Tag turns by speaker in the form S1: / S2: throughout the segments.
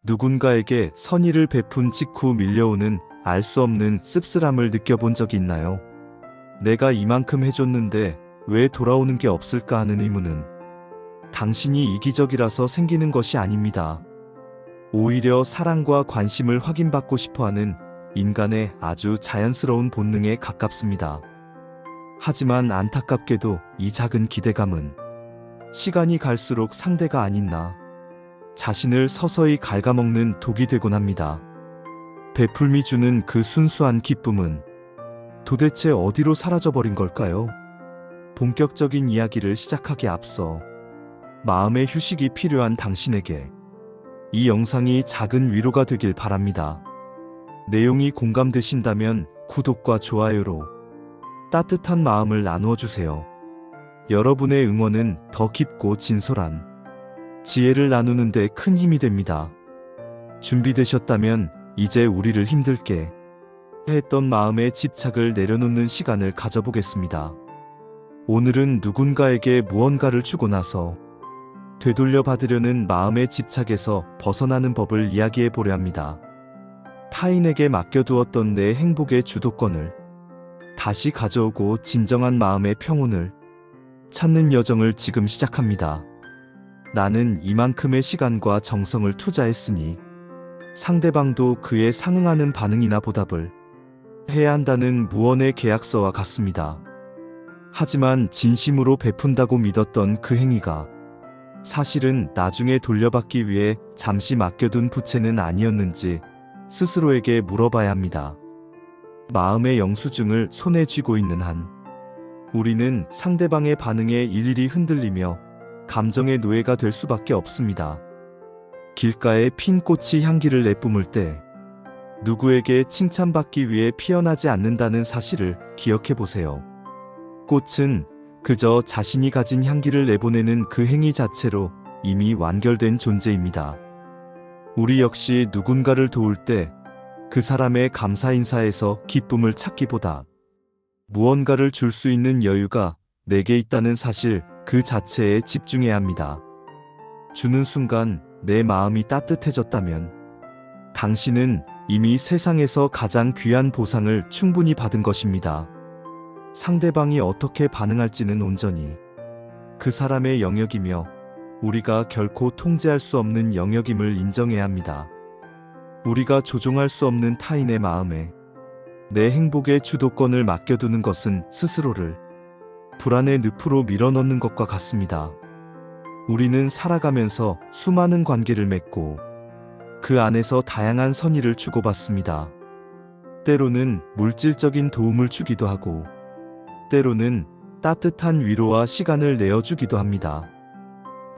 S1: 누군가에게 선의를 베푼 직후 밀려오는 알 수 없는 씁쓸함을 느껴본 적이 있나요? 내가 이만큼 해줬는데 왜 돌아오는 게 없을까 하는 의문은 당신이 이기적이라서 생기는 것이 아닙니다. 오히려 사랑과 관심을 확인받고 싶어하는 인간의 아주 자연스러운 본능에 가깝습니다. 하지만 안타깝게도 이 작은 기대감은 시간이 갈수록 상대가 아닌 나 자신을 서서히 갉아먹는 독이 되곤 합니다. 베풀미 주는 그 순수한 기쁨은 도대체 어디로 사라져버린 걸까요? 본격적인 이야기를 시작하기에 앞서 마음의 휴식이 필요한 당신에게 이 영상이 작은 위로가 되길 바랍니다. 내용이 공감되신다면 구독과 좋아요로 따뜻한 마음을 나누어 주세요. 여러분의 응원은 더 깊고 진솔한 지혜를 나누는 데 큰 힘이 됩니다. 준비되셨다면 이제 우리를 힘들게 했던 마음의 집착을 내려놓는 시간을 가져보겠습니다. 오늘은 누군가에게 무언가를 주고 나서 되돌려 받으려는 마음의 집착에서 벗어나는 법을 이야기해 보려 합니다. 타인에게 맡겨두었던 내 행복의 주도권을 다시 가져오고 진정한 마음의 평온을 찾는 여정을 지금 시작합니다. 나는 이만큼의 시간과 정성을 투자했으니 상대방도 그에 상응하는 반응이나 보답을 해야 한다는 무언의 계약서와 같습니다. 하지만 진심으로 베푼다고 믿었던 그 행위가 사실은 나중에 돌려받기 위해 잠시 맡겨둔 부채는 아니었는지 스스로에게 물어봐야 합니다. 마음의 영수증을 손에 쥐고 있는 한 우리는 상대방의 반응에 일일이 흔들리며 감정의 노예가 될 수밖에 없습니다. 길가에 핀 꽃이 향기를 내뿜을 때 누구에게 칭찬받기 위해 피어나지 않는다는 사실을 기억해 보세요. 꽃은 그저 자신이 가진 향기를 내보내는 그 행위 자체로 이미 완결된 존재입니다. 우리 역시 누군가를 도울 때 그 사람의 감사 인사에서 기쁨을 찾기보다 무언가를 줄 수 있는 여유가 내게 있다는 사실 그 자체에 집중해야 합니다. 주는 순간 내 마음이 따뜻해졌다면 당신은 이미 세상에서 가장 귀한 보상을 충분히 받은 것입니다. 상대방이 어떻게 반응할지는 온전히 그 사람의 영역이며 우리가 결코 통제할 수 없는 영역임을 인정해야 합니다. 우리가 조종할 수 없는 타인의 마음에 내 행복의 주도권을 맡겨두는 것은 스스로를 불안의 늪으로 밀어넣는 것과 같습니다. 우리는 살아가면서 수많은 관계를 맺고 그 안에서 다양한 선의를 주고받습니다. 때로는 물질적인 도움을 주기도 하고 때로는 따뜻한 위로와 시간을 내어주기도 합니다.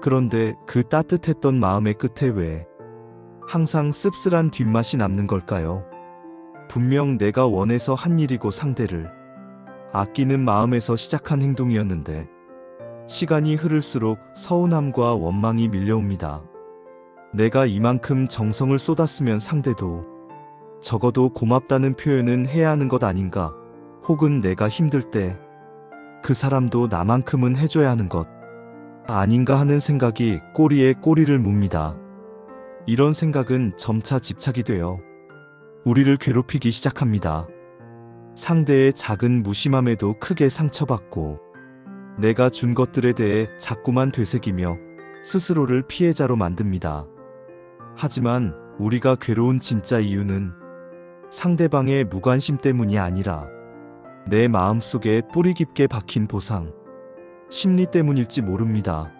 S1: 그런데 그 따뜻했던 마음의 끝에 왜 항상 씁쓸한 뒷맛이 남는 걸까요? 분명 내가 원해서 한 일이고 상대를 아끼는 마음에서 시작한 행동이었는데 시간이 흐를수록 서운함과 원망이 밀려옵니다. 내가 이만큼 정성을 쏟았으면 상대도 적어도 고맙다는 표현은 해야 하는 것 아닌가? 혹은 내가 힘들 때 그 사람도 나만큼은 해줘야 하는 것 아닌가 하는 생각이 꼬리에 꼬리를 묻니다. 이런 생각은 점차 집착이 되어 우리를 괴롭히기 시작합니다. 상대의 작은 무심함에도 크게 상처받고 내가 준 것들에 대해 자꾸만 되새기며 스스로를 피해자로 만듭니다. 하지만 우리가 괴로운 진짜 이유는 상대방의 무관심 때문이 아니라 내 마음속에 뿌리 깊게 박힌 보상, 심리 때문일지 모릅니다.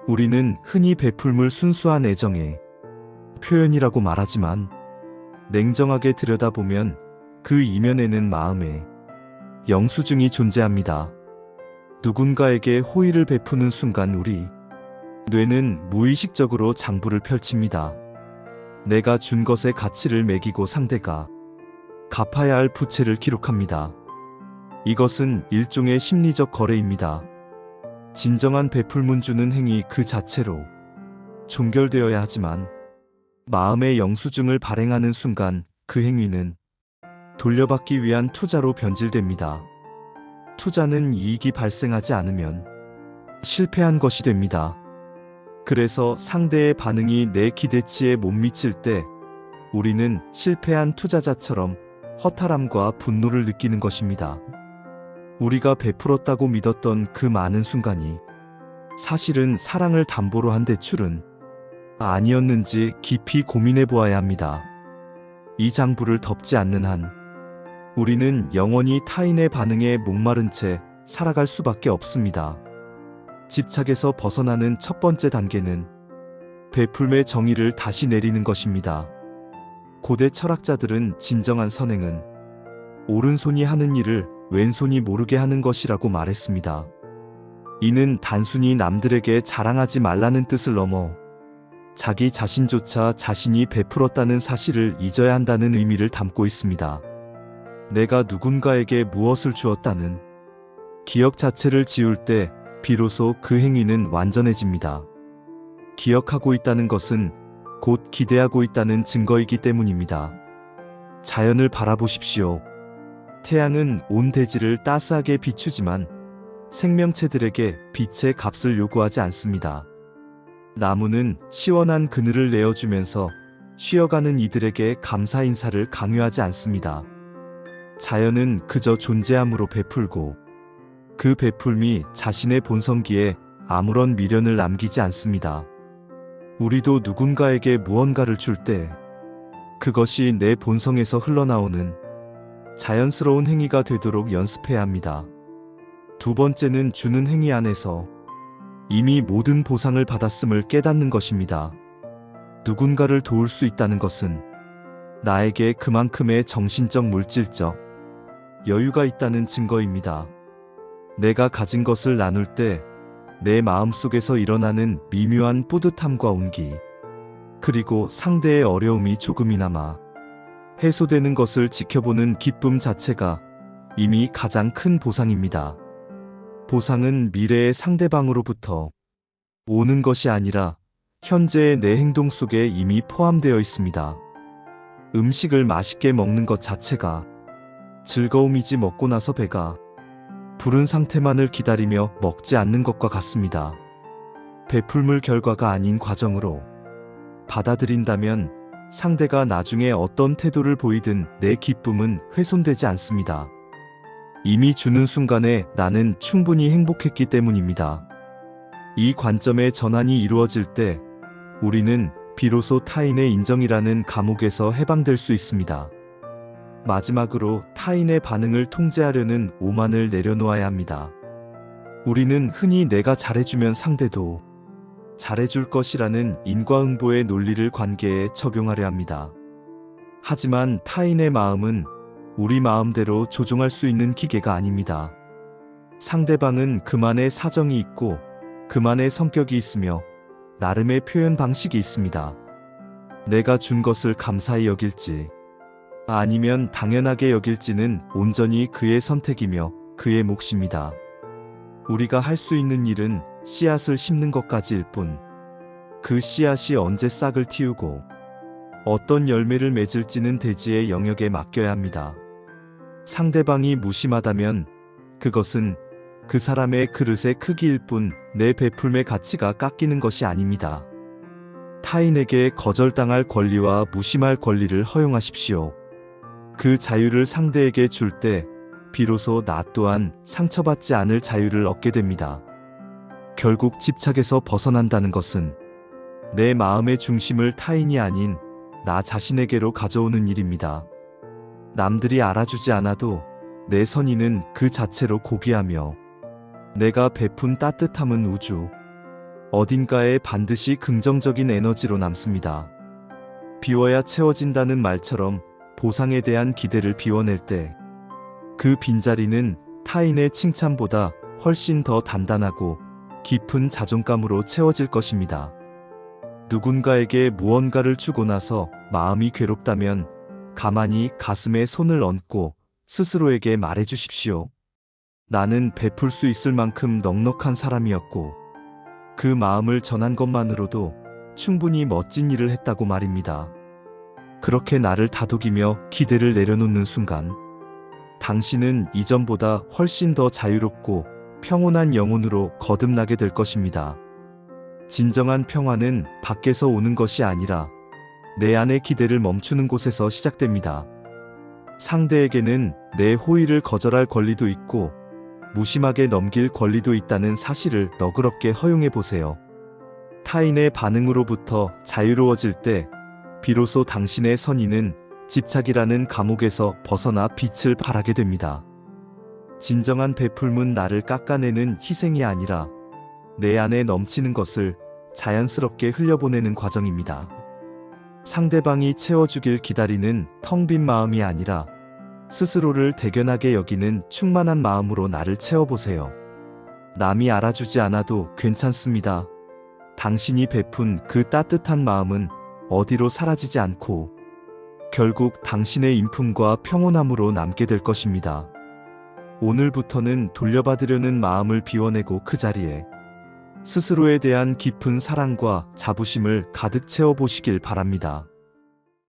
S1: 우리는 흔히 베풀물 순수한 애정의 표현이라고 말하지만 냉정하게 들여다보면 그 이면에는 마음의 영수증이 존재합니다. 누군가에게 호의를 베푸는 순간 우리 뇌는 무의식적으로 장부를 펼칩니다. 내가 준 것의 가치를 매기고 상대가 갚아야 할 부채를 기록합니다. 이것은 일종의 심리적 거래입니다. 진정한 베풀문 주는 행위 그 자체로 종결되어야 하지만 마음의 영수증을 발행하는 순간 그 행위는 돌려받기 위한 투자로 변질됩니다. 투자는 이익이 발생하지 않으면 실패한 것이 됩니다. 그래서 상대의 반응이 내 기대치에 못 미칠 때 우리는 실패한 투자자처럼 허탈함과 분노를 느끼는 것입니다. 우리가 베풀었다고 믿었던 그 많은 순간이 사실은 사랑을 담보로 한 대출은 아니었는지 깊이 고민해 보아야 합니다. 이 장부를 덮지 않는 한 우리는 영원히 타인의 반응에 목마른 채 살아갈 수밖에 없습니다. 집착에서 벗어나는 첫 번째 단계는 베풀매 정의를 다시 내리는 것입니다. 고대 철학자들은 진정한 선행은 오른손이 하는 일을 왼손이 모르게 하는 것이라고 말했습니다. 이는 단순히 남들에게 자랑하지 말라는 뜻을 넘어 자기 자신조차 자신이 베풀었다는 사실을 잊어야 한다는 의미를 담고 있습니다. 내가 누군가에게 무엇을 주었다는 기억 자체를 지울 때 비로소 그 행위는 완전해집니다. 기억하고 있다는 것은 곧 기대하고 있다는 증거이기 때문입니다. 자연을 바라보십시오. 태양은 온 대지를 따스하게 비추지만 생명체들에게 빛의 값을 요구하지 않습니다. 나무는 시원한 그늘을 내어주면서 쉬어가는 이들에게 감사 인사를 강요하지 않습니다. 자연은 그저 존재함으로 베풀고 그 베풀미 자신의 본성기에 아무런 미련을 남기지 않습니다. 우리도 누군가에게 무언가를 줄 때 그것이 내 본성에서 흘러나오는 자연스러운 행위가 되도록 연습해야 합니다. 두 번째는 주는 행위 안에서 이미 모든 보상을 받았음을 깨닫는 것입니다. 누군가를 도울 수 있다는 것은 나에게 그만큼의 정신적 물질적 여유가 있다는 증거입니다. 내가 가진 것을 나눌 때 내 마음속에서 일어나는 미묘한 뿌듯함과 온기, 그리고 상대의 어려움이 조금이나마 해소되는 것을 지켜보는 기쁨 자체가 이미 가장 큰 보상입니다. 보상은 미래의 상대방으로부터 오는 것이 아니라 현재의 내 행동 속에 이미 포함되어 있습니다. 음식을 맛있게 먹는 것 자체가 즐거움이지 먹고 나서 배가 부른 상태만을 기다리며 먹지 않는 것과 같습니다. 베풀물 결과가 아닌 과정으로 받아들인다면 상대가 나중에 어떤 태도를 보이든 내 기쁨은 훼손되지 않습니다. 이미 주는 순간에 나는 충분히 행복했기 때문입니다. 이 관점의 전환이 이루어질 때 우리는 비로소 타인의 인정이라는 감옥에서 해방될 수 있습니다. 마지막으로 타인의 반응을 통제하려는 오만을 내려놓아야 합니다. 우리는 흔히 내가 잘해주면 상대도 잘해줄 것이라는 인과응보의 논리를 관계에 적용하려 합니다. 하지만 타인의 마음은 우리 마음대로 조종할 수 있는 기계가 아닙니다. 상대방은 그만의 사정이 있고 그만의 성격이 있으며 나름의 표현 방식이 있습니다. 내가 준 것을 감사히 여길지 아니면 당연하게 여길지는 온전히 그의 선택이며 그의 몫입니다. 우리가 할 수 있는 일은 씨앗을 심는 것까지일 뿐, 그 씨앗이 언제 싹을 틔우고 어떤 열매를 맺을지는 대지의 영역에 맡겨야 합니다. 상대방이 무심하다면 그것은 그 사람의 그릇의 크기일 뿐 내 베풀매 가치가 깎이는 것이 아닙니다. 타인에게 거절당할 권리와 무심할 권리를 허용하십시오. 그 자유를 상대에게 줄 때 비로소 나 또한 상처받지 않을 자유를 얻게 됩니다. 결국 집착에서 벗어난다는 것은 내 마음의 중심을 타인이 아닌 나 자신에게로 가져오는 일입니다. 남들이 알아주지 않아도 내 선의는 그 자체로 고귀하며 내가 베푼 따뜻함은 우주 어딘가에 반드시 긍정적인 에너지로 남습니다. 비워야 채워진다는 말처럼 보상에 대한 기대를 비워낼 때 그 빈자리는 타인의 칭찬보다 훨씬 더 단단하고 깊은 자존감으로 채워질 것입니다. 누군가에게 무언가를 주고 나서 마음이 괴롭다면 가만히 가슴에 손을 얹고 스스로에게 말해주십시오. 나는 베풀 수 있을 만큼 넉넉한 사람이었고 그 마음을 전한 것만으로도 충분히 멋진 일을 했다고 말입니다. 그렇게 나를 다독이며 기대를 내려놓는 순간 당신은 이전보다 훨씬 더 자유롭고 평온한 영혼으로 거듭나게 될 것입니다. 진정한 평화는 밖에서 오는 것이 아니라 내 안의 기대를 멈추는 곳에서 시작됩니다. 상대에게는 내 호의를 거절할 권리도 있고 무심하게 넘길 권리도 있다는 사실을 너그럽게 허용해 보세요. 타인의 반응으로부터 자유로워질 때 비로소 당신의 선의는 집착이라는 감옥에서 벗어나 빛을 발하게 됩니다. 진정한 베풀음은 나를 깎아내는 희생이 아니라 내 안에 넘치는 것을 자연스럽게 흘려보내는 과정입니다. 상대방이 채워주길 기다리는 텅 빈 마음이 아니라 스스로를 대견하게 여기는 충만한 마음으로 나를 채워보세요. 남이 알아주지 않아도 괜찮습니다. 당신이 베푼 그 따뜻한 마음은 어디로 사라지지 않고 결국 당신의 인품과 평온함으로 남게 될 것입니다. 오늘부터는 돌려받으려는 마음을 비워내고 그 자리에 스스로에 대한 깊은 사랑과 자부심을 가득 채워보시길 바랍니다.